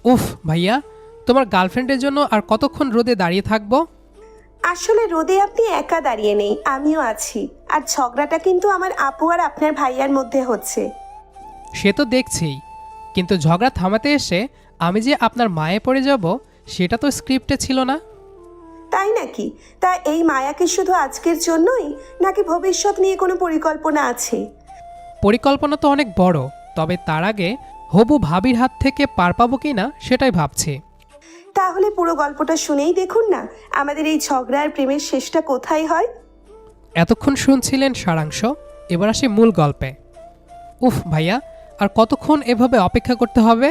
উফ ভাইয়া, তোমার গার্লফ্রেন্ডের জন্য আর কতক্ষণ রোদে দাঁড়িয়ে থাকবো? আসলে রোদে আপনি একা দাঁড়িয়ে নেই, আমিও আছি। আর ঝগড়াটা কিন্তু আমার আপু আর আপনার ভাইয়ার মধ্যে হচ্ছে। সে তো দেখছিই, কিন্তু ঝগড়া থামাতে এসে আমি যে আপনার মায়ে পড়ে যাব সেটা তো স্ক্রিপ্টে ছিল না। তাই নাকি? তা এই মায়াকে শুধু আজকের জন্যই, নাকি ভবিষ্যৎ নিয়ে কোনো পরিকল্পনা আছে? পরিকল্পনা তো অনেক বড়, তবে তার আগে হবু ভাবির হাত থেকে পার পাবো কি না সেটাই ভাবছি। তাহলে পুরো গল্পটা শুনেই দেখুন না, আমাদের এই ঝগড়া আর প্রেমের শেষটা কোথায় হয়। এতক্ষণ শুনছিলেন সারাংশ, এবার আসি মূল গল্পে। উফ ভাইয়া, আর কতক্ষণ এভাবে অপেক্ষা করতে হবে?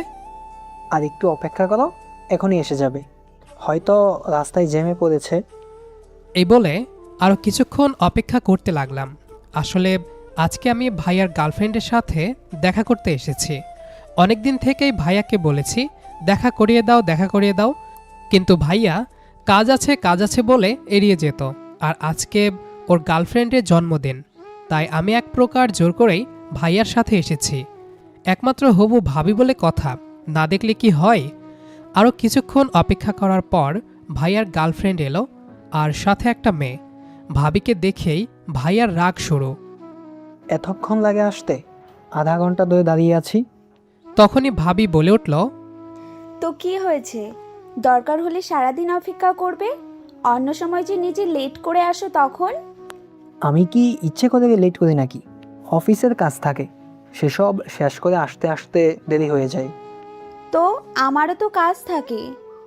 আর একটু অপেক্ষা করো, এখনই এসে যাবে। হয়তো রাস্তায় জ্যামে পড়েছে। এই বলে আরও কিছুক্ষণ অপেক্ষা করতে লাগলাম। আসলে আজকে আমি ভাইয়ার গার্লফ্রেন্ডের সাথে দেখা করতে এসেছি। অনেক দিন থেকেই ভাইয়াকে বলেছি দেখা করিয়ে দাও, দেখা করিয়ে দাও, কিন্তু ভাইয়া কাজ আছে বলে এড়িয়ে যেত। আর আজকে ওর গার্লফ্রেন্ডের জন্মদিন, তাই আমি এক প্রকার জোর করেই ভাইয়ার সাথে এসেছি। একমাত্র হবু ভাবি বলে কথা, না দেখলে কি হয়। আরও কিছুক্ষণ অপেক্ষা করার পর ভাইয়ার গার্লফ্রেন্ড এলো, আর সাথে একটা মেয়ে। ভাবিকে দেখেই ভাইয়ার রাগ শুরু। এতক্ষণ লাগে আসতে? আধা ঘন্টা ধরে দাঁড়িয়ে আছি। তখনই ভাবি বলে উঠল, তো কি হয়েছে? দরকার হলে সারাদিন অপেক্ষা করবে, অন্য সময় যে নিজে লেট করে আসো তখন। আমি কি ইচ্ছে করে লেট করি নাকি? অফিসের কাজ থাকে, সেসব শেষ করে আসতে আসতে দেরি হয়ে যায়। তো আমারও তো কাজ থাকে,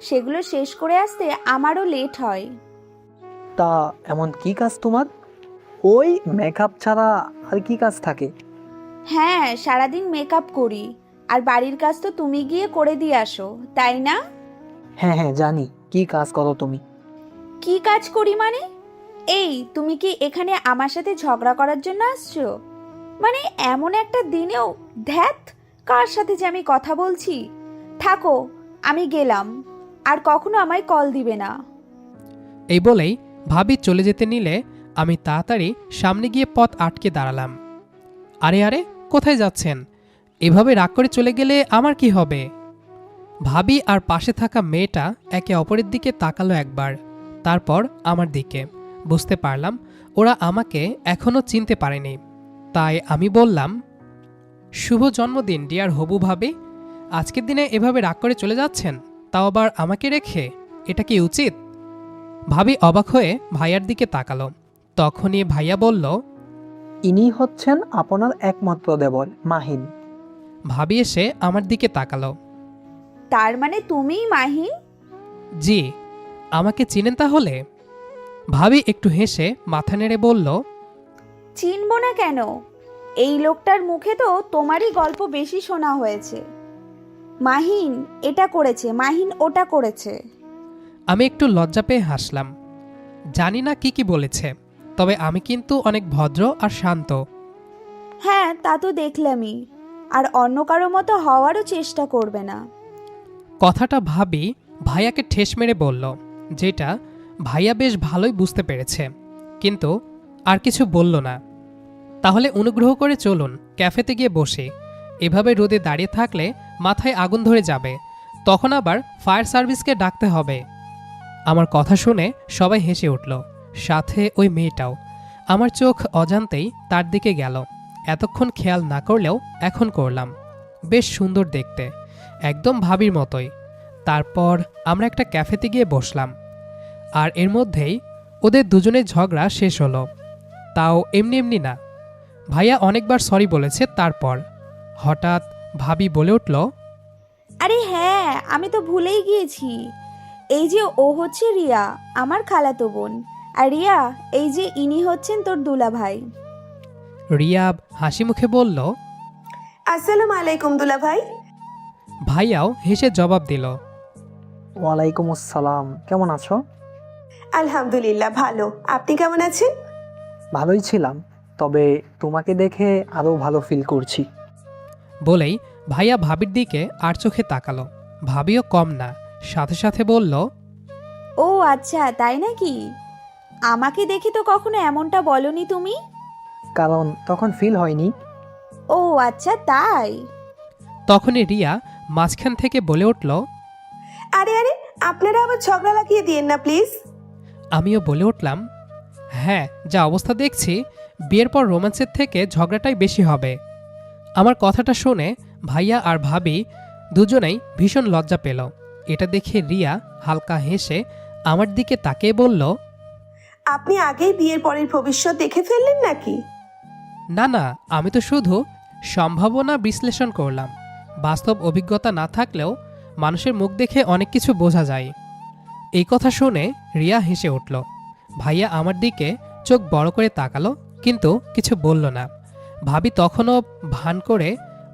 সেগুলো শেষ করে আসতে আমারও লেট হয়। তা এমন কি কাজ তোমার? ওই মেকআপ ছাড়া আর কি কাজ থাকে? হ্যাঁ, সারাদিন মেকআপ করি, আর বাড়ির কাজ তো তুমি গিয়ে করে দিয়ে আসো, তাই না? হ্যাঁ হ্যাঁ জানি, কি কাজ করো তুমি। কি কাজ করি মানে? এই, তুমি কি এখানে আমার সাথে ঝগড়া করার জন্য আসছো? মানে এমন একটা দিনেও, ধ্যাত, কার সাথে যে আমি কথা বলছি। থাকো, আমি গেলাম, আর কখনো আমায় কল দিবে না। এই বলেই ভাবি চলে যেতে নিলে আমি তাড়াতাড়ি সামনে গিয়ে পথ আটকে দাঁড়ালাম। আরে আরে, কোথায় যাচ্ছেন? এভাবে রাগ করে চলে গেলে আমার কি হবে? ভাবি আর পাশে থাকা মেয়েটা একে অপরের দিকে তাকালো একবার, তারপর আমার দিকে। বুঝতে পারলাম ওরা আমাকে এখনও চিনতে পারেনি। তাই আমি বললাম, শুভ জন্মদিন ডিয়ার হবু ভাবি। আজকের দিনে এভাবে রাগ করে চলে যাচ্ছেন, তাও আবার আমাকে রেখে। এটা কি উচিত? ভাবি অবাক হয়ে ভাইয়ার দিকে তাকালো। তখনই ভাইয়া বলল, ইনি হচ্ছেন আপনার একমাত্র দেবর মাহিন। ভাবি এসে আমার দিকে তাকালো। তার মানে তুমিই মাহিন? জি, আমাকে চিনেন তাহলে? ভাবি একটু হেসে মাথা নেড়ে বলল, চিনবো না কেন? এই লোকটার মুখে তো তোমারই গল্প বেশি শোনা হয়েছে। মাহিন এটা করেছে, মাহিন ওটা করেছে। আমি একটু লজ্জা পেয়ে হাসলাম। জানি না কি কি বলেছে, তবে আমি কিন্তু অনেক ভদ্র আর শান্ত। হ্যাঁ, তা তো দেখলামই। আর অন্য কারো মতো হওয়ারও চেষ্টা করবে না। কথাটা ভাবি ভাইয়াকে ঠেস মেরে বলল, যেটা ভাইয়া বেশ ভালোই বুঝতে পেরেছে, কিন্তু আর কিছু বলল না। তাহলে অনুগ্রহ করে চলুন ক্যাফেতে গিয়ে বসে। এভাবে রোদে দাঁড়িয়ে থাকলে মাথায় আগুন ধরে যাবে, তখন আবার ফায়ার সার্ভিসকে ডাকতে হবে। আমার কথা শুনে সবাই হেসে উঠল, সাথে ওই মেয়েটাও। আমার চোখ অজান্তেই তার দিকে গেল। এতক্ষণ খেয়াল না করলেও এখন করলাম। বেশ সুন্দর দেখতে, একদম ভাবির মতোই। তারপর আমরা একটা ক্যাফেতে গিয়ে বসলাম, আর এর মধ্যেই ওদের দুজনের ঝগড়া শেষ হলো। তাও এমনি এমনি না, ভাইয়া অনেকবার সরি বলেছে। তারপর হঠাৎ ভাবি বলে উঠল, আরে হ্যাঁ, আমি তো ভুলেই গিয়েছি। এই যে ও হচ্ছে রিয়া, আমার খালাতো বোন। আর রিয়া, এই যে ইনি হচ্ছেন তোর দুলা ভাই। রিয়াব হাসি মুখে বলল। আসসালামু আলাইকুম দুলা ভাই। ভাইয়াও হেসে জবাব দিল, ওয়ালাইকুম আসসালাম, কেমন আছো? আলহামদুলিল্লাহ ভালো, আপনি কেমন আছেন? ভালোই ছিলাম, তবে তোমাকে দেখে আরও ভালো ফিল করছি। বলেই ভাইয়া ভাবির দিকে আর চোখে তাকালো। ভাবিও কম না, সাথে সাথে বলল, ও আচ্ছা, তাই নাকি? আমাকে দেখে তো কখনো এমনটা বলনি তুমি। কারণ তখন ফিল হয়নি। ও আচ্ছা, তাই। তখনই রিয়া মাঝখান থেকে বলে উঠল, আরে আরে, আপনারা আবার ঝগড়া লাগিয়ে দিয়েন না প্লিজ। আমিও বলে উঠলাম, হ্যাঁ, যা অবস্থা দেখছি বিয়ের পর রোম্যান্সের থেকে ঝগড়াটাই বেশি হবে। আমার কথাটা শুনে ভাইয়া আর ভাবি দুজনেই ভীষণ লজ্জা পেল। এটা দেখে রিয়া হালকা হেসে আমার দিকে তাকিয়ে বলল, আপনি আগেই বিয়ের পরের ভবিষ্যৎ দেখে ফেললেন নাকি? না না, আমি তো শুধু সম্ভাবনা বিশ্লেষণ করলাম। বাস্তব অভিজ্ঞতা না থাকলেও মানুষের মুখ দেখে অনেক কিছু বোঝা যায়। এই কথা শুনে রিয়া হেসে উঠল। ভাইয়া আমার দিকে চোখ বড় করে তাকালো, কিন্তু কিছু বলল না। ভাবি তখনও ভান করে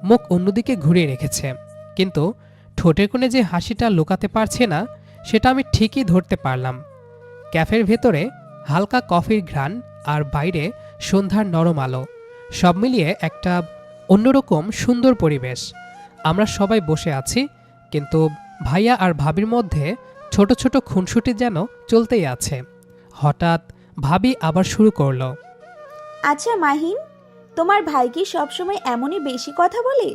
মুখ অন্যদিকে ঘুরিয়ে রেখেছে, কিন্তু ঠোঁটের কোণে যে হাসিটা লুকাতে পারছে না সেটা আমি ঠিকই ধরতে পারলাম। ক্যাফের ভেতরে হালকা কফির ঘ্রাণ আর বাইরে সন্ধ্যার নরম আলো, সব মিলিয়ে একটা অন্যরকম সুন্দর পরিবেশ। আমরা সবাই বসে আছি, কিন্তু ভাইয়া আর ভাবির মধ্যে ছোট ছোট খুনসুটি যেন চলতেই আছে। হঠাৎ ভাবি আবার শুরু করলো, আচ্ছা মাহিন, তোমার ভাই কি সবসময় এমনই বেশি কথা বলে,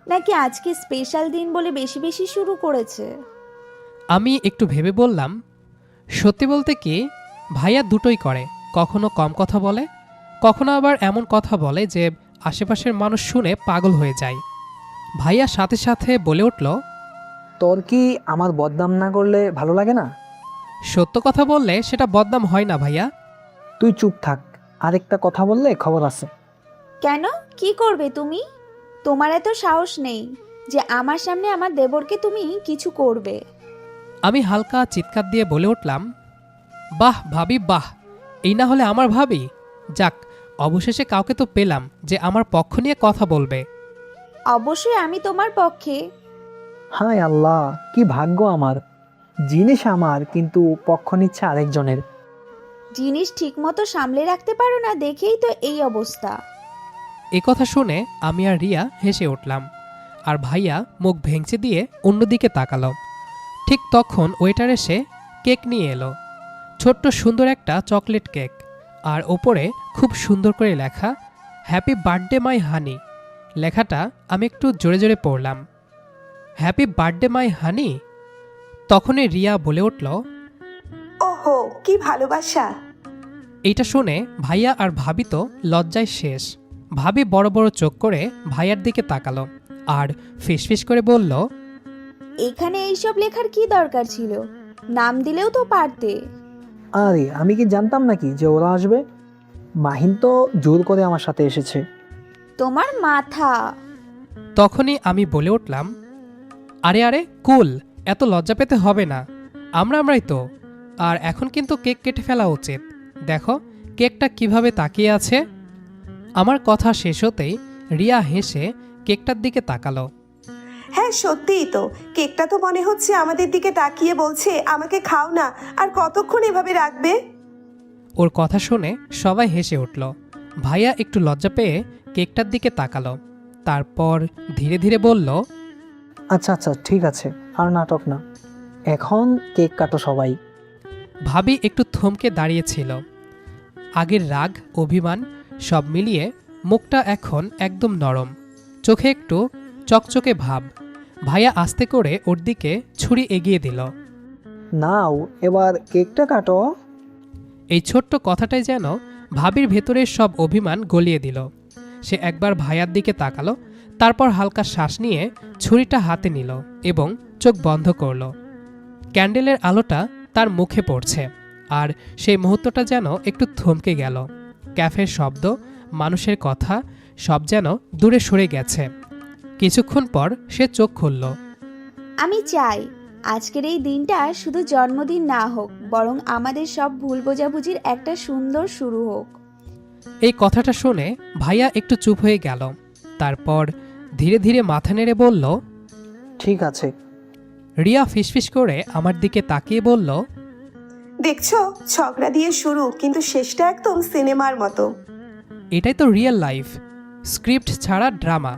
নাকি আজকে স্পেশাল দিন বলে বেশি বেশি শুরু করেছে? আমি একটু ভেবে বললাম, সত্যি বলতে কি ভাইয়া দুটোই করে। কখনো কম কথা বলে, কখনো আবার এমন কথা বলে যে আশেপাশের মানুষ শুনে পাগল হয়ে যায়। ভাইয়া সাথে সাথে বলে উঠল, তোর কি আমার বদনাম না করলে ভালো লাগে না? সত্য কথা বললে সেটা বদনাম হয় না ভাইয়া। তুই চুপ থাক, আরেকটা কথা বললে খবর আছে। কেন, কি করবে তুমি? তোমার এত সাহস নেই যে আমার সামনে আমার দেবরকে তুমি কিছু করবে? আমি হালকা চিৎকার দিয়ে বলে উঠলাম, বাহ ভাবি বাহ, এই না হলে আমার ভাবি। যাক, অবশেষে কাউকে তো পেলাম যে আমার পক্ষ নিয়ে কথা বলবে। অবশ্যই আমি তোমার পক্ষে। হায় আল্লাহ, কি ভাগ্য আমার! জিনিস আমার, কিন্তু পক্ষ নিচ্ছে আরেকজনের। জিনিস ঠিকমতো সামলে রাখতে পারো না দেখেই তো এই অবস্থা। এ কথা শুনে আমি আর রিয়া হেসে উঠলাম, আর ভাইয়া মুখ ভেঙচে দিয়ে অন্যদিকে তাকালো। ঠিক তখন ওয়েটার এসে কেক নিয়ে এলো, ছোট্ট সুন্দর একটা চকলেট কেক, আর ওপরে খুব সুন্দর করে লেখা হ্যাপি বার্থডে মাই হানি। লেখাটা আমি একটু জোরে জোরে পড়লাম, হ্যাপি বার্থডে মাই হানি। তখনই রিয়া বলে উঠল, ওহো, কি ভালোবাসা! এইটা শুনে ভাইয়া আর ভাবি তো লজ্জায় শেষ। ভাবি বড় বড় চোখ করে ভাইয়ার দিকে তাকালো আর ফিসফিস করে বলল, এখানে এইসব লেখার কি দরকার ছিল? নাম দিলেও তো পারতে। আরে আমি কি জানতাম নাকি যে ওরা আসবে? মাহিন তো জোর করে আমার সাথে এসেছে। তোমার মাথা। তখনই আমি বলে উঠলাম, আরে আরে কুল, এত লজ্জা পেতে হবে না, আমরাই তো। আর এখন কিন্তু কেক কেটে ফেলা উচিত। দেখো কেকটা কিভাবে তাকিয়ে আছে। আমার কথা শেষ হতেই রিয়া হেসে কেকটার দিকে তাকালো। হ্যাঁ সত্যিই তো, কেকটা তো মনে হচ্ছে আমাদের দিকে তাকিয়ে বলছে আমাকে খাও না, আর কতক্ষণ এভাবে রাখবে? ওর কথা শুনে সবাই হেসে উঠল। ভাইয়া একটু লজ্জা পেয়ে কেকটার দিকে তাকালো, তারপর ধীরে ধীরে বলল, আচ্ছা আচ্ছা ঠিক আছে, আর নাটক না, এখন কেক কাটো সবাই। ভাবি একটু থমকে দাঁড়িয়েছিল। আগের রাগ অভিমান সব মিলিয়ে মুখটা এখন একদম নরম, চোখে একটু চকচকে ভাব। ভাইয়া আস্তে করে ওর দিকে ছুরি এগিয়ে দিল। নাও এবার কেকটা কাটো। এই ছোট্ট কথাটাই যেন ভাবির ভেতরের সব অভিমান গলিয়ে দিল। সে একবার ভাইয়ার দিকে তাকালো, তারপর হালকা শ্বাস নিয়ে ছুরিটা হাতে নিল এবং চোখ বন্ধ করল। ক্যান্ডেলের আলোটা তার মুখে পড়ছে, আর সেই মুহূর্তটা যেন একটু থমকে গেল। ক্যাফের শব্দ, মানুষের কথা সব যেন দূরে সরে গেছে। কিছুক্ষণ পর সে চোখ খুলল। আমি চাই আজকের এই দিনটা শুধু জন্মদিন না হোক, বরং আমাদের সব ভুল বোঝাবুঝির একটা সুন্দর শুরু হোক। এই কথাটা শুনে ভাইয়া একটু চুপ হয়ে গেল, তারপর ধীরে ধীরে মাথা নেড়ে বলল, ঠিক আছে। রিয়া ফিসফিস করে আমার দিকে তাকিয়ে বলল, দেখছো, ঝগড়া দিয়ে শুরু, কিন্তু শেষটা একদম সিনেমার মতো। এটাই তো রিয়েল লাইফ, স্ক্রিপ্ট ছাড়া ড্রামা।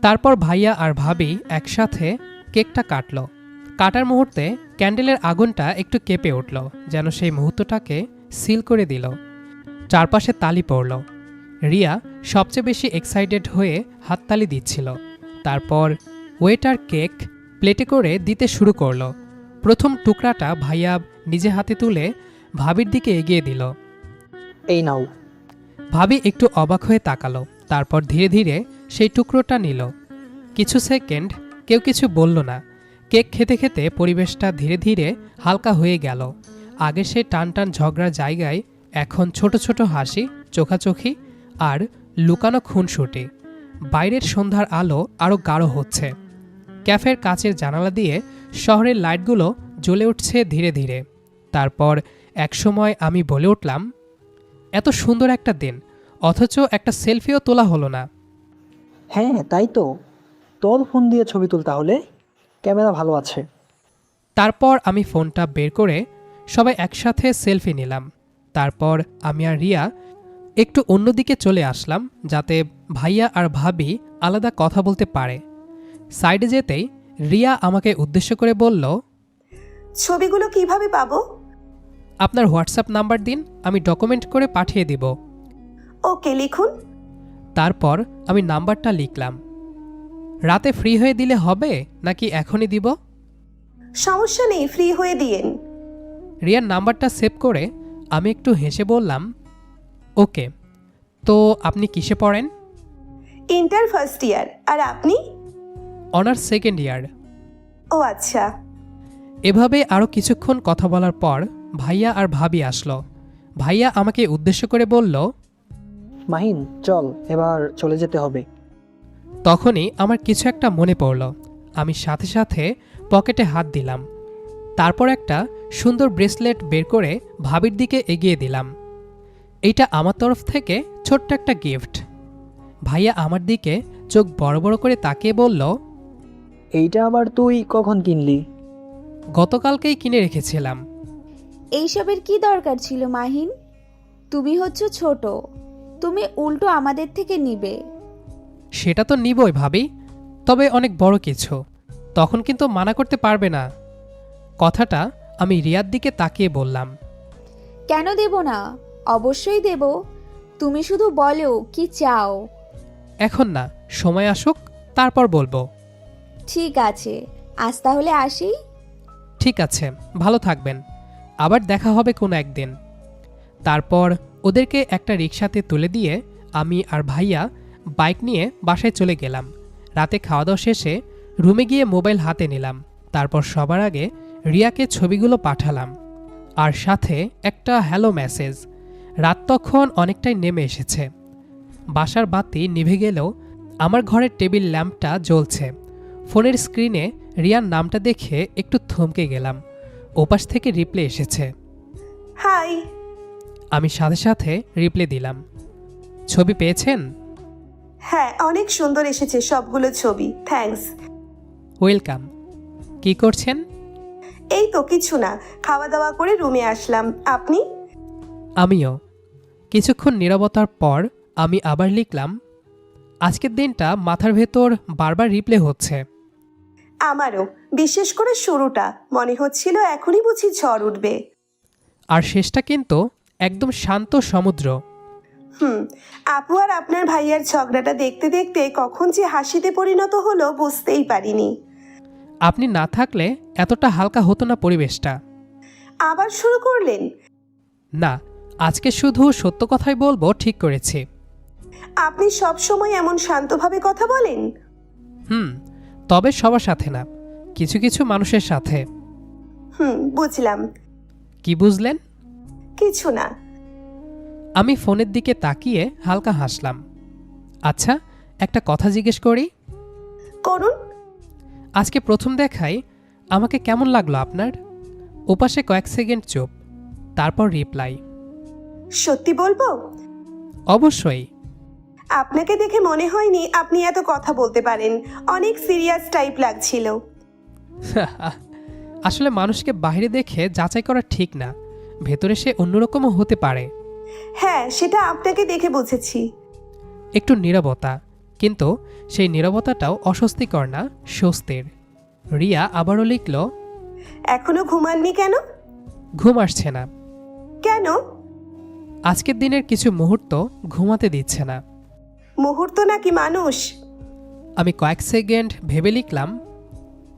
তারপর ভাইয়া আর ভাবি একসাথে কেকটা কাটল। কাটার মুহূর্তে ক্যান্ডেলের আগুনটা একটু কেঁপে উঠল, যেন সেই মুহূর্তটাকে সিল করে দিল। চারপাশে তালি পড়ল। রিয়া সবচেয়ে বেশি এক্সাইটেড হয়ে হাততালি দিচ্ছিল। তারপর ওয়েটার কেক প্লেটে করে দিতে শুরু করলো। প্রথম টুকরাটা ভাইয়া নিজে হাতে তুলে ভাবির দিকে এগিয়ে দিল। এই নাও। ভাবি একটু অবাক হয়ে তাকালো, তারপর ধীরে ধীরে সেই টুকরোটা নিল। কিছু সেকেন্ড কেউ কিছু বলল না। কেক খেতে খেতে পরিবেশটা ধীরে ধীরে হালকা হয়ে গেল। আগে সেই টান টান ঝগড়ার জায়গায় এখন ছোট ছোট হাসি, চোখাচোখি আর লুকানো খুনসুটি। বাইরের সন্ধ্যার আলো আরও গাঢ় হচ্ছে। ক্যাফের কাচের জানালা দিয়ে শহরের লাইটগুলো জ্বলে উঠছে ধীরে ধীরে। তারপর একসময় আমি বলে উঠলাম, এত সুন্দর একটা দিন, অথচ একটা সেলফিও তোলা হলো না। হ্যাঁ তাই তো, তোর ফোন দিয়ে ছবি তুল তাহলে, ক্যামেরা ভালো আছে। তারপর আমি ফোনটা বের করে সবাই একসাথে সেলফি নিলাম। তারপর আমি আর রিয়া একটু অন্যদিকে চলে আসলাম, যাতে ভাইয়া আর ভাবি আলাদা কথা বলতে পারে। সাইডে যেতেই রিয়া আমাকে উদ্দেশ্য করে বলল, ছবিগুলো কিভাবে পাবো? আপনার হোয়াটসঅ্যাপ নাম্বার দিন, আমি ডকুমেন্ট করে পাঠিয়ে দিব। ওকে, লিখুন। তারপর আমি নাম্বারটা লিখলাম। রাতে ফ্রি হয়ে দিলে হবে নাকি এখনই দিব? সমস্যা নেই, ফ্রি হয়ে দিয়েন। রিয়ার নাম্বারটা সেভ করে আমি একটু হেসে বললাম, ওকে। তো আপনি কিসে পড়েন? Inter first year. আর আপনি? Honours second year. ও আচ্ছা। এভাবে আরও কিছুক্ষণ কথা বলার পর ভাইয়া আর ভাবি আসলো। ভাইয়া আমাকে উদ্দেশ্য করে বলল, মাহিন চল, এবার চলে যেতে হবে। তখনই আমার কিছু একটা মনে পড়ল। আমি সাথে সাথে পকেটে হাত দিলাম। তারপর একটা সুন্দর ব্রেসলেট বের করে ভাবির দিকে এগিয়ে দিলাম। এইটা আমার তরফ থেকে ছোট্ট একটা গিফট। ভাইয়া আমার দিকে চোখ বড় বড় করে তাকিয়ে বলল, এইটা আবার তুই কখন কিনলি? গতকালকেই কিনে রেখেছিলাম। এইসবের কি দরকার ছিল মাহিন? তুমি হচ্ছ ছোট, তুমি উল্টো আমাদের থেকে নিবে। সেটা তো নিবই ভাবি, তবে অনেক বড় কিছু, তখন কিন্তু মানা করতে পারবে না। কথাটা আমি রিয়ার দিকে তাকিয়ে বললাম। কেন দেব না? অবশ্যই দেব। তুমি শুধু বলো কি চাও। এখন না, সময় আসুক তারপর বলবো। ঠিক আছে, আজ তাহলে আসি। ঠিক আছে, ভালো থাকবেন, আবার দেখা হবে কোনো একদিন। তারপর ওদেরকে একটা রিকশাতে তুলে দিয়ে আমি আর ভাইয়া বাইক নিয়ে বাসায় চলে গেলাম। রাতে খাওয়া দাওয়া শেষে রুমে গিয়ে মোবাইল হাতে নিলাম। তারপর সবার আগে রিয়াকে ছবিগুলো পাঠালাম, আর সাথে একটা হ্যালো মেসেজ। রাত তখন অনেকটাই নেমে এসেছে। বাসার বাতি নিভে গেলেও আমার ঘরের টেবিল ল্যাম্পটা জ্বলছে। ফোনের স্ক্রিনে রিয়ার নামটা দেখে একটু থমকে গেলাম। ওপাশ থেকে রিপ্লে এসেছে। হাই। আমি সাথে সাথে রিপ্লে দিলাম। ছবি পেয়েছেন? হ্যাঁ, অনেক সুন্দর এসেছে সবগুলো ছবি, থ্যাঙ্কস। ওয়েলকাম। কি করছেন? এই তো কিছু না, খাওয়া দাওয়া করে রুমে আসলাম। আপনি? আমিও। কিছুক্ষণ নীরবতার পর আমি আবার লিখলাম, আজকের দিনটা মাথার ভেতর বারবার রিপ্লে হচ্ছে। আমারও, বিশেষ করে শুরুটা মনে হচ্ছিল এখনই বুঝি ঝড় উঠবে। আর শেষটা কিন্তু একদম শান্ত সমুদ্র। আপু আর আপনার ভাইয়ার ঝগড়াটা দেখতে দেখতে কখন যে হাসিতে পরিণত হলো বুঝতেই পারিনি। আপনি না থাকলে এতটা হালকা হতো না পরিবেশটা। আবার শুরু করলেন? না, আজকে শুধু সত্য কথাই বলবো ঠিক করেছি। আপনি সব সময় এমন শান্তভাবে কথা বলেন? তবে সবার সাথে না, কিছু কিছু মানুষের সাথে। বুঝলাম। কি বুঝলেন? কিছু না। আমি ফোনের দিকে তাকিয়ে হালকা হাসলাম। আচ্ছা, একটা কথা জিজ্ঞেস করি? করুন। আজকে প্রথম দেখায় আমাকে কেমন লাগলো আপনার? ওপাশে কয়েক সেকেন্ড চুপ, তারপর রিপ্লাই, সত্যি বলবো? অবশ্যই। আপনাকে দেখে মনে হয়নি আপনি এত কথা বলতে পারেন, অনেক সিরিয়াস টাইপ লাগছিল। আসলে মানুষকে বাইরে দেখে যাচাই করা ঠিক না, ভেতরে সে অন্যরকমও হতে পারে। হ্যাঁ, সেটা আপনাকে দেখে বুঝেছি। একটু নীরবতা, কিন্তু সেই নীরবতাটাও অস্বস্তিকর না, স্বস্তির। রিয়া আবারও লিখল, এখনো ঘুমাননি কেন? ঘুম আসছে না। কেন? আজকের দিনের কিছু মুহূর্ত ঘুমাতে দিচ্ছে না। মুহূর্ত নাকি মানুষ? আমি কয়েক সেকেন্ড ভেবে লিখলাম,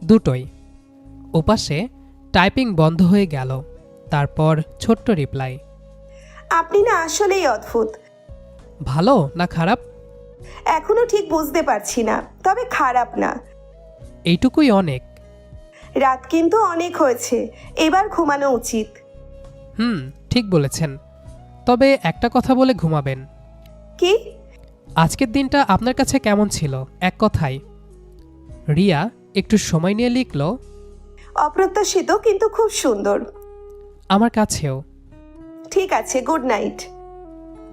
দুটোই। ওপাশে টাইপিং বন্ধ হয়ে গেল। তারপর ছোট্ট রিপ্লাই, আপনি না আসলেই অদ্ভুত। ভালো না খারাপ? এখনো ঠিক বুঝতে পারছি না, তবে খারাপ না। এইটুকুই অনেক। রাত কিন্তু অনেক হয়েছে, এবার ঘুমানো উচিত। ঠিক বলেছেন। তবে একটা কথা বলে ঘুমাবেন। কি? আজকের দিনটা আপনার কাছে কেমন ছিল, এক কথায়? রিয়া একটু সময় নিয়ে লিখল, অপ্রত্যাশিত কিন্তু খুব সুন্দর। আমার কাছেও। ঠিক আছে, গুড নাইট।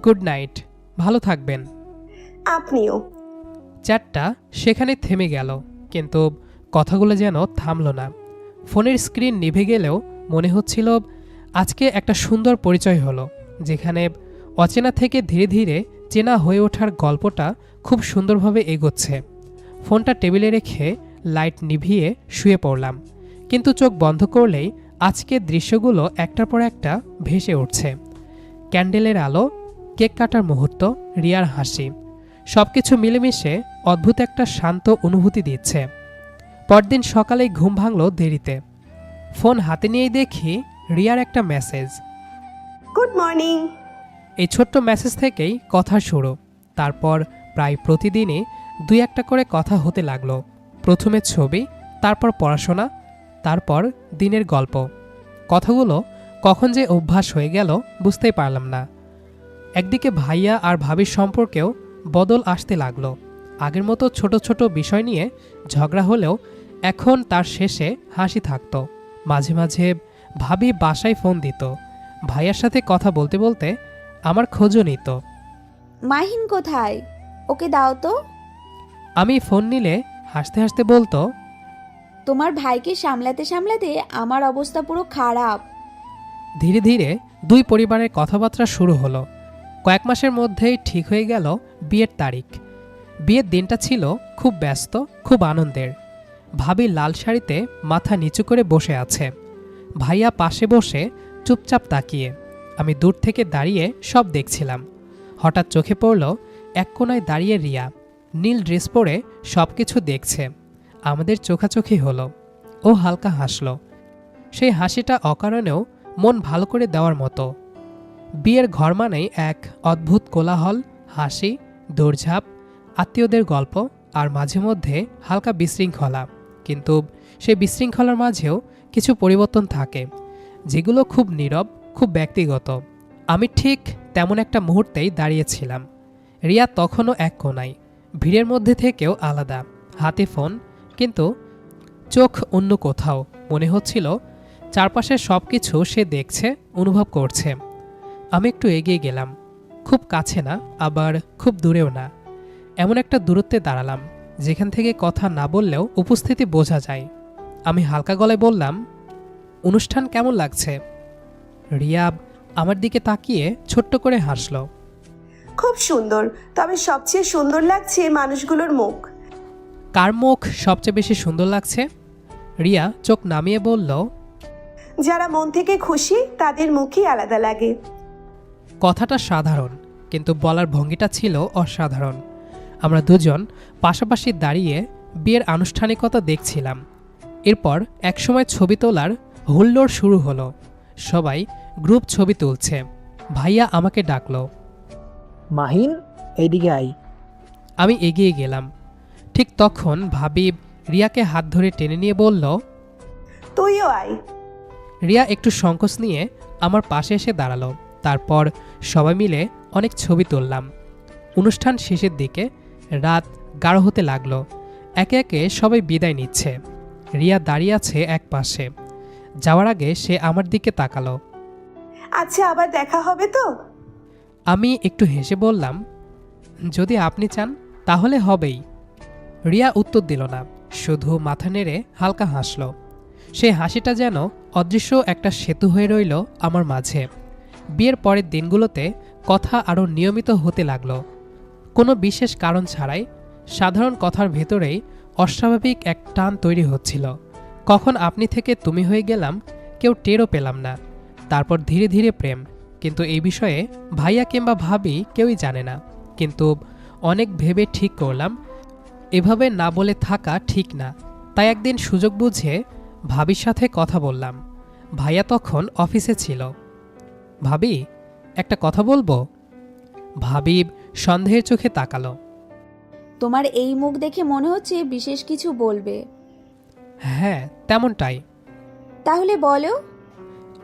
গুড নাইট, ভালো থাকবেন। আপনিও। চ্যাটটা সেখানে থেমে গেল, কিন্তু কথাগুলো যেন থামল না। ফোনের স্ক্রিন নিভে গেলেও মনে হচ্ছিল আজকে একটা সুন্দর পরিচয় হলো, যেখানে অচেনা থেকে ধীরে ধীরে চেনা হয়ে ওঠার গল্পটা খুব সুন্দরভাবে এগোচ্ছে। ফোনটা টেবিলে রেখে লাইট নিভিয়ে শুয়ে পড়লাম, কিন্তু চোখ বন্ধ করলেই আজকের দৃশ্যগুলো একটার পর একটা ভেসে উঠছে। ক্যান্ডেলের আলো, কেক কাটার মুহূর্ত, রিয়ার হাসি, সবকিছু মিলেমিশে অদ্ভুত একটা শান্ত অনুভূতি দিচ্ছে। পরদিন সকালেই ঘুম ভাঙল দেরিতে। ফোন হাতে নিয়েই দেখি রিয়ার একটা মেসেজ। Good morning. এই ছোট্ট মেসেজ থেকেই কথা শুরু। তারপর প্রায় প্রতিদিনই দুই একটা করে কথা হতে লাগলো। প্রথমে ছবি, তারপর পড়াশোনা, তারপর দিনের গল্প। কথাগুলো কখন যে অভ্যাস হয়ে গেল বুঝতেই পারলাম না। একদিকে ভাইয়া আর ভাবির সম্পর্কেও বদল আসতে লাগলো। আগের মতো ছোট ছোট বিষয় নিয়ে ঝগড়া হলেও এখন তার শেষে হাসি থাকতো। মাঝে মাঝে ভাবি বাসায় ফোন দিত, ভাইয়ার সাথে কথা বলতে বলতে আমার খোঁজও নিত। মাহিন কোথায়? ওকে দাও তো। আমি ফোন নিলে হাসতে হাসতে বলতো, তোমার ভাইকে সামলাতে সামলাতে আমার অবস্থা পুরো খারাপ। ধীরে ধীরে দুই পরিবারের কথাবার্তা শুরু হলো। কয়েক মাসের মধ্যেই ঠিক হয়ে গেল বিয়ের তারিখ। বিয়ের দিনটা ছিল খুব ব্যস্ত, খুব আনন্দের। ভাবি লাল শাড়িতে মাথা নিচু করে বসে আছে, ভাইয়া পাশে বসে চুপচাপ তাকিয়ে। আমি দূর থেকে দাঁড়িয়ে সব দেখছিলাম। হঠাৎ চোখে পড়ল এক কোনায় দাঁড়িয়ে রিয়া, নীল ড্রেস পরে সব কিছু দেখছে। আমাদের চোখাচোখি হলো। ও হালকা হাসল, সেই হাসিটা অকারণেও মন ভালো করে দেওয়ার মতো। বিয়ের ঘর মানেই এক অদ্ভুত কোলাহল, হাসি, দৌড়ঝাঁপ, আত্মীয়দের গল্প আর মাঝে মধ্যে হালকা বিশৃঙ্খলা। কিন্তু সেই বিশৃঙ্খলার মাঝেও কিছু পরিবর্তন থাকে, যেগুলো খুব নীরব, খুব ব্যক্তিগত। আমি ঠিক তেমন একটা মুহূর্তেই দাঁড়িয়েছিলাম। রিয়া তখনও এক কোনায়, ভিড়ের মধ্যে থেকেও আলাদা, হাতে ফোন, কিন্তু চোখ অন্য কোথাও। মনে হচ্ছিল চারপাশের সব কিছু সে দেখছে, অনুভব করছে। আমি একটু এগিয়ে গেলাম, খুব কাছে না, আবার খুব দূরেও না। এমন একটা দূরত্বে দাঁড়ালাম যেখান থেকে কথা না বললেও উপস্থিতি বোঝা যায়। আমি হালকা গলায় বললাম, অনুষ্ঠান কেমন লাগছে? রিয়া আমার দিকে তাকিয়ে ছোট্ট করে হাসল। খুব সুন্দর, তবে সবচেয়ে সুন্দর লাগছে মানুষগুলোর মুখ। কার মুখ সবচেয়ে বেশি সুন্দর লাগছে? রিয়া চোখ নামিয়ে বলল, যারা মন থেকে খুশি তাদের মুখই আলাদা লাগে। কথাটা সাধারণ, কিন্তু বলার ভঙ্গিটা ছিল অসাধারণ। আমরা দুজন পাশাপাশি দাঁড়িয়ে বিয়ের আনুষ্ঠানিকতা দেখছিলাম। এরপর একসময় ছবি তোলার হুল্লোড় শুরু হলো। সবাই গ্রুপ ছবি তুলছে। ভাইয়া আমাকে ডাকলো, মাহিন, এইদিকে আই। আমি এগিয়ে গেলাম। ঠিক তখন ভাবি রিয়াকে হাত ধরে টেনে নিয়ে বলল, তুইও আয়। রিয়া একটু সংকোচ নিয়ে আমার পাশে এসে দাঁড়ালো। তারপর সবাই মিলে অনেক ছবি তুললাম। অনুষ্ঠান শেষের দিকে রাত গাঢ় হতে লাগলো। একে একে সবাই বিদায় নিচ্ছে। রিয়া দাঁড়িয়ে আছে এক পাশে। যাওয়ার আগে সে আমার দিকে তাকালো। আচ্ছা, আবার দেখা হবে তো? আমি একটু হেসে বললাম, যদি আপনি চান তাহলে হবেই। রিয়া উত্তর দিল না, শুধু মাথা নেড়ে হালকা হাসল। সেই হাসিটা যেন অদৃশ্য একটা সেতু হয়ে রইল আমার মাঝে। বিয়ের পরের দিনগুলোতে কথা আরও নিয়মিত হতে লাগলো, কোনো বিশেষ কারণ ছাড়াই। সাধারণ কথার ভেতরেই অস্বাভাবিক এক টান তৈরি হচ্ছিল। কখন আপনি থেকে তুমি হয়ে গেলাম, কেউ টেরও পেলাম না। তারপর ধীরে ধীরে প্রেম, কিন্তু এই বিষয়ে ভাইয়া কিংবা ভাবি কেউই জানে না। কিন্তু অনেক ভেবে ঠিক করলাম এভাবে না বলে থাকা ঠিক না, তাই একদিন সুযোগ বুঝে ভাবির সাথে কথা বললাম। ভাইয়া তখন অফিসে ছিল। ভাবি, একটা কথা বলবো? ভাবি সন্দেহের চোখে তাকালো। তোমার এই মুখ দেখে মনে হচ্ছে বিশেষ কিছু বলবে। হ্যাঁ, তেমনটাই। তাহলে বলো।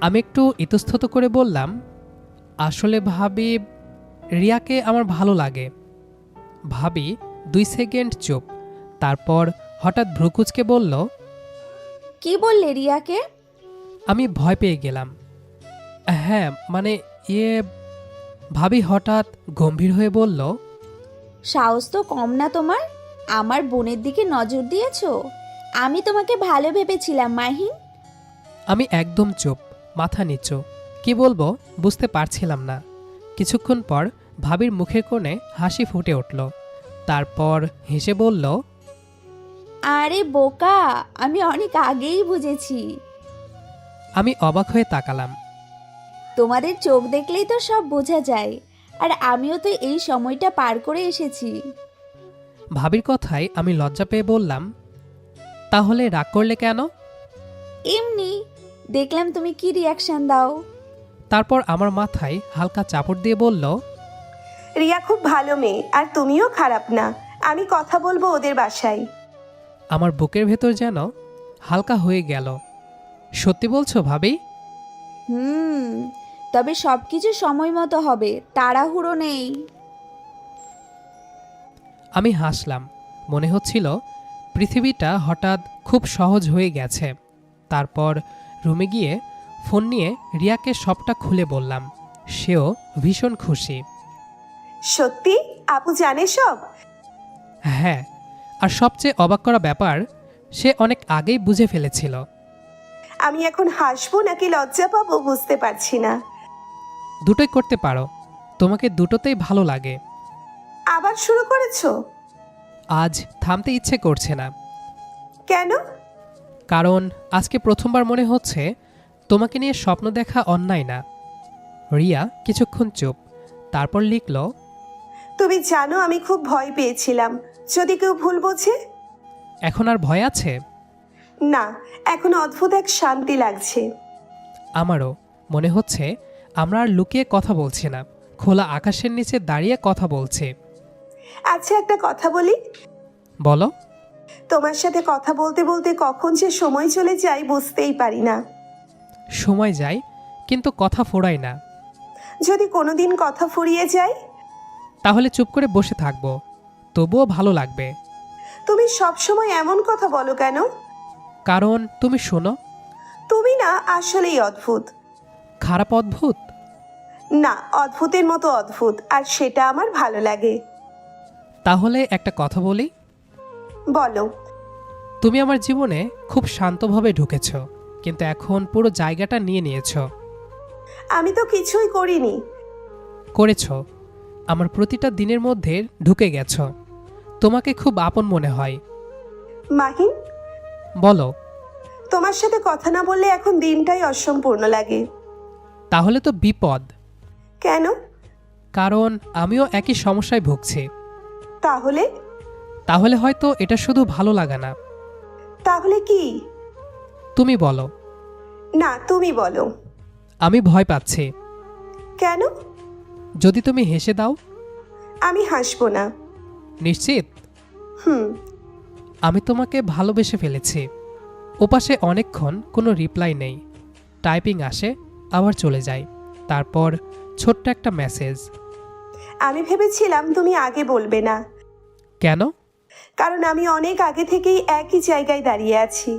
আমি একটু ইতস্তত করে বললাম, আসলে ভাবি, রিয়াকে আমার ভালো লাগে। ভাবি 2 সেকেন্ড চুপ, তারপর হঠাৎ ভ্রুকুচকে বলল, কি বললে রিয়াকে? আমি ভয় পেয়ে গেলাম। হ্যাঁ মানে ইয়ে। ভাবি হঠাৎ গম্ভীর হয়ে বলল, সাহস তো কম না তোমার, আমার বোনের দিকে নজর দিয়েছো। আমি তোমাকে ভালো ভেবেছিলাম মাহিন। আমি একদম চুপ, মাথা নিচু। কি বলবো বুঝতে পারছিলাম না। কিছুক্ষণ পর ভাবির মুখের কোণে হাসি ফুটে উঠল, তারপর হেসে বলল, আরে বোকা, আমি অনেক আগেই বুঝেছি। আমি অবাক হয়ে তাকালাম। তোমাদের চোখ দেখলেই তো সব বোঝা যায়, আর আমিও তো এই সময়টা পার করে এসেছি। ভাবির কথায় আমি লজ্জা পেয়ে বললাম, তাহলে রাগ করলে কেন? এমনি দেখলাম তুমি কি রিয়াকশন দাও। তারপর আমার মাথায় হালকা চাপড় দিয়ে বলল, রিয়া খুব ভালো মেয়ে, আর তুমিও খারাপ না। আমি কথা বলবো ওদের বাসায়। আমার বুকের ভেতর যেন হালকা হয়ে গেল। সত্যি বলছো ভাবি? তবে সবকিছু সময় মতো হবে, তাড়াহুড়ো নেই। আমি হাসলাম। মনে হচ্ছিল পৃথিবীটা হঠাৎ খুব সহজ হয়ে গেছে। তারপর রুমে গিয়ে ফোন নিয়ে রিয়াকে সবটা খুলে বললাম। সেও ভীষণ খুশি। সত্যি আপু জানে সব? হ্যাঁ, আর সবচেয়ে অবাক করা ব্যাপার, সে অনেক আগেই বুঝে ফেলেছিল। আমি এখন হাসবো নাকি লজ্জা পাবো বুঝতে পারছি না। দুটোই করতে পারো, তোমাকে দুটোতেই ভালো লাগে। আবার শুরু করেছো? আজ থামতে ইচ্ছে করছে না। কেন? কারণ আজকে প্রথমবার মনে হচ্ছে তোমাকে নিয়ে স্বপ্ন দেখা অন্যায় না। রিয়া কিছুক্ষণ চুপ, তারপর লিখল, তুমি জানো আমি খুব ভয় পেয়েছিলাম যদি কেউ ভুল বোঝে। এখন আর ভয় আছে? না, এখন অদ্ভুত এক শান্তি লাগছে। আমারও মনে হচ্ছে আমরা আর লুকিয়ে কথা বলছি না, খোলা আকাশের নিচে দাঁড়িয়ে কথা বলছি। আচ্ছা একটা কথা বলি। বলো। তোমার সাথে কথা বলতে বলতে কখন যে সময় চলে যায় বুঝতেই পারি না। সময় যায় কিন্তু কথা ফোরায় না। যদি কোনোদিন কথা ফুরিয়ে যায়? তাহলে চুপ করে বসে থাকবো, তবুও ভালো লাগবে। তুমি সব সময় এমন কথা বলো কেন? কারণ তুমি শোনো। তুমি না আসলেই অদ্ভুত। খারাপ অদ্ভুত? না, অদ্ভুতের মতো অদ্ভুত, আর সেটা আমার ভালো লাগে। তাহলে একটা কথা বলি। বলো। তুমি আমার জীবনে খুব শান্তভাবে ঢুকেছ, কিন্তু এখন পুরো জায়গাটা নিয়ে নিয়েছ। আমি তো কিছুই করিনি। করেছ, আমার প্রতিটা দিনের মধ্যে ঢুকে গেছ। তোমাকে খুব আপন মনে হয়। মাহিন, বলো। তোমার সাথে কথা না বললে এখন দিনটাই অসম্পূর্ণ লাগে। তাহলে তো বিপদ। কেন? কারণ আমিও একই সমস্যায় ভুগছি। তাহলে? তাহলে হয়তো এটা শুধু ভালো লাগা না। তাহলে কি? তুমি বলো। না, তুমি বলো। আমি ভয় পাচ্ছি। কেন? যদি তুমি হেসে দাও? আমি হাসবো না। নিশ্চিত? হুম। আমি তোমাকে ভালোবেসে ফেলেছি। ওপাশে অনেকক্ষণ কোনো রিপ্লাই নেই। টাইপিং আসে, আবার চলে যায়। তারপর ছোট্ট একটা মেসেজ। আমি ভেবেছিলাম তুমি আগে বলবে না। কেন? কারণ আমি অনেক আগে থেকেই একই জায়গায় দাঁড়িয়ে আছি।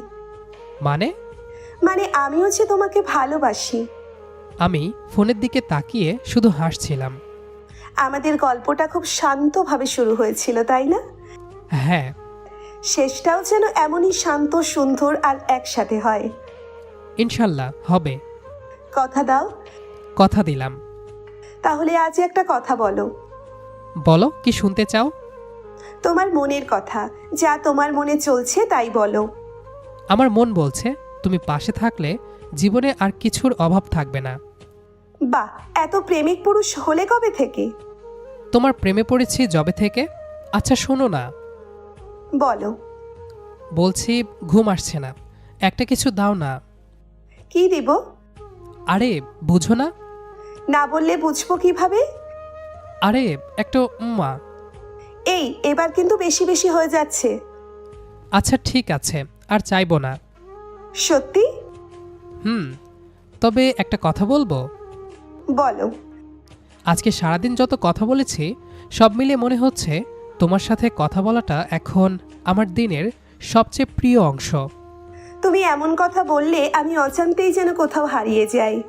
মানে আমিও যে তোমাকে ভালোবাসি। আমি ফোনের দিকে তাকিয়ে শুধু হাসছিলাম। আমাদের গল্পটা খুব শান্তভাবে শুরু হয়েছিল, তাই না? হ্যাঁ। শেষটাও যেন এমনই শান্ত, সুন্দর আর একসাথে হয়। ইনশাল্লাহ হবে। কথা দাও। কথা দিলাম। তাহলে আজ একটা কথা বলো। বলো, কি শুনতে চাও? তোমার মনের কথা, যা তোমার মনে চলছে তাই বলো। আমার মন বলছে তুমি পাশে থাকলে জীবনে আর কিছুর অভাব থাকবে না। বাহ, এত প্রেমিক পুরুষ হলে কবে থেকে? তোমার প্রেমে পড়েছি যবে থেকে। আচ্ছা শোনো না। বলো। বলছি ঘুম আসছে না, একটা কিছু দাও না। কি দিব? আরে বুঝো না? না বললে বুঝবো কিভাবে? আরে একটা উম্মা। এই এবার কিন্তু বেশি বেশি হয়ে যাচ্ছে। আচ্ছা ঠিক আছে, আর চাইবো না। সত্যি? তবে একটা কথা বলবো। বলো। আজকে সারাদিন যত কথা বলেছি সব মিলিয়ে মনে হচ্ছে তোমার সাথে কথা বলাটা এখন আমার দিনের সবচেয়ে প্রিয় অংশ। তুমি এমন কথা বললে আমি অজান্তেই যেন কোথাও হারিয়ে যাই।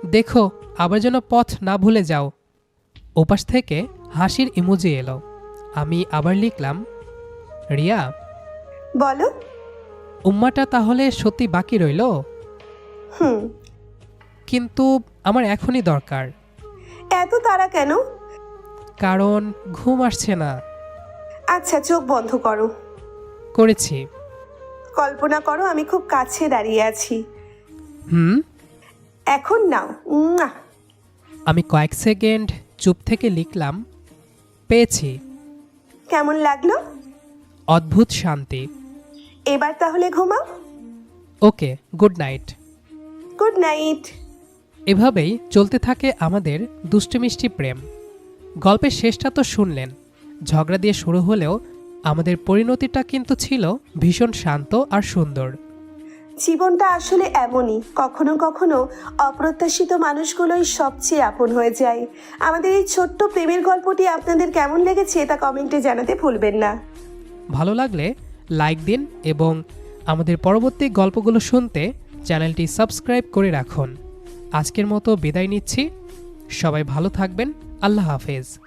দেখো আবার যেন পথ না ভুলে যাও। ওপাশ থেকে হাসির ইমোজি এলো। আমি আবার লিখলাম, রিয়া, বলো। উম্মাটা তাহলে সত্যি বাকি রইল? হুম। কিন্তু আমার এখনই দরকার। এত তাড়া কেন? কারণ ঘুম আসছে না। আচ্ছা চোখ বন্ধ করো। করেছি। কল্পনা করো আমি খুব কাছে দাঁড়িয়ে আছি। হুম। এখন নাও। উম্মা। আমি কয়েক সেকেন্ড চুপ থেকে লিখলাম, পেয়েছি। কেমন লাগলো? অদ্ভুত শান্তি। এবার তাহলে ঘুমাও। ওকে, গুড নাইট। Good night. এভাবেই চলতে থাকে আমাদের দুষ্টুমিষ্টি প্রেম। গল্পের শেষটা তো শুনলেন। ঝগড়া দিয়ে শুরু হলেও আমাদের পরিণতিটা কিন্তু ছিল ভীষণ শান্ত আর সুন্দর। জীবনটা আসলে এমনই, কখনো কখনো অপ্রত্যাশিত মানুষগুলোই সবচেয়ে আপন হয়ে যায়। আমাদের এই ছোট্ট প্রেমের গল্পটি আপনাদের কেমন লেগেছে তা কমেন্টে জানাতে ভুলবেন না। ভালো লাগলে লাইক দিন এবং আমাদের পরবর্তী গল্পগুলো শুনতে চ্যানেলটি সাবস্ক্রাইব করে রাখুন। আজকের মতো বিদায় নিচ্ছি। সবাই ভালো থাকবেন। আল্লাহ হাফেজ।